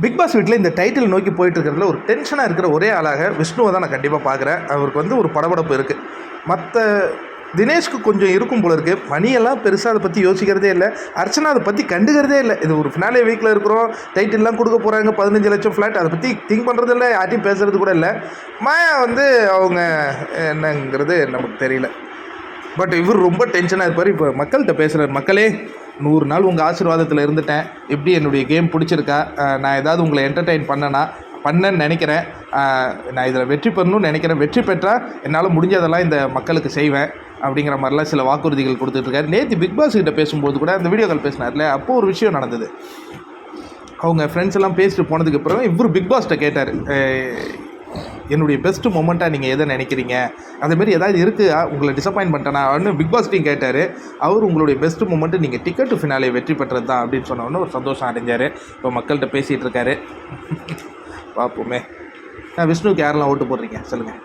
Big pass வீட்டில் இந்த title நோக்கி போயிட்டு இருக்கிறதுல ஒரு டென்ஷனாக இருக்கிற ஒரே ஆளாக விஷ்ணுவை தான் நான் கண்டிப்பாக பார்க்குறேன். அவருக்கு வந்து ஒரு படபடப்பு இருக்குது. மற்ற தினேஷ்க்கு கொஞ்சம் இருக்கும் போல இருக்குது. மணியெல்லாம் பெருசாக அதை பற்றி யோசிக்கிறதே இல்லை. அர்ச்சனா அதை பற்றி கண்டுக்கிறதே இல்லை. இது ஒரு ஃபினாலே வீக்கில் இருக்கிறோம், டைட்டில்லாம் கொடுக்க போகிறாங்க, 15 லட்சம் ஃப்ளாட், அதை பற்றி திங்க் பண்ணுறது இல்லை, யார்ட்டையும் பேசுகிறது கூட இல்லை. மாயா வந்து அவங்க என்னங்கிறது நமக்கு தெரியல. பட் இவர் ரொம்ப டென்ஷனாக இருப்பார். இப்போ மக்கள்கிட்ட பேசுகிறார். மக்களே, 100 நாள் உங்கள் ஆசீர்வாதத்தில் இருந்துட்டேன். எப்படி என்னுடைய கேம் பிடிச்சிருக்கா? நான் ஏதாவது உங்களை என்டர்டெயின் பண்ணேன்னு நினைக்கிறேன். நான் இதில் வெற்றி பெறணும்னு நினைக்கிறேன். வெற்றி பெற்றால் என்னால் முடிஞ்சதெல்லாம் இந்த மக்களுக்கு செய்வேன் அப்படிங்கிற மாதிரிலாம் சில வாக்குறுதிகள் கொடுத்துட்ருக்காரு. நேற்று பிக் பாஸ் கிட்ட பேசும்போது கூட அந்த வீடியோக்கள் பேசினார்ல, அப்போது ஒரு விஷயம் நடந்தது. அவங்க ஃப்ரெண்ட்ஸ் எல்லாம் பேசிட்டு போனதுக்கு அப்புறம் இவர் பிக் பாஸ்கிட்ட கேட்டார், என்னுடைய பெஸ்ட்டு மொமெண்ட்டாக நீங்கள் எதை நினைக்கிறீங்க? அதேமாரி ஏதாவது இருக்குது உங்களை டிசப்பாயின்ட் பண்ணிட்டேனா அப்படின்னு பிக் பாஸ் டீம் கேட்டார். அவர் உங்களுடைய பெஸ்ட்டு மொமெண்ட்டு நீங்கள் டிக்கெட்டு ஃபினாலே வெற்றி பெற்றது தான் அப்படின்னு சொன்னோன்னு ஒரு சந்தோஷம் அடைஞ்சார். இப்போ மக்கள்கிட்ட பேசிகிட்டு இருக்காரு. பார்ப்போமே. விஷ்ணுவுக்கு யாரெல்லாம் ஓட்டு போடுறீங்க சொல்லுங்கள்.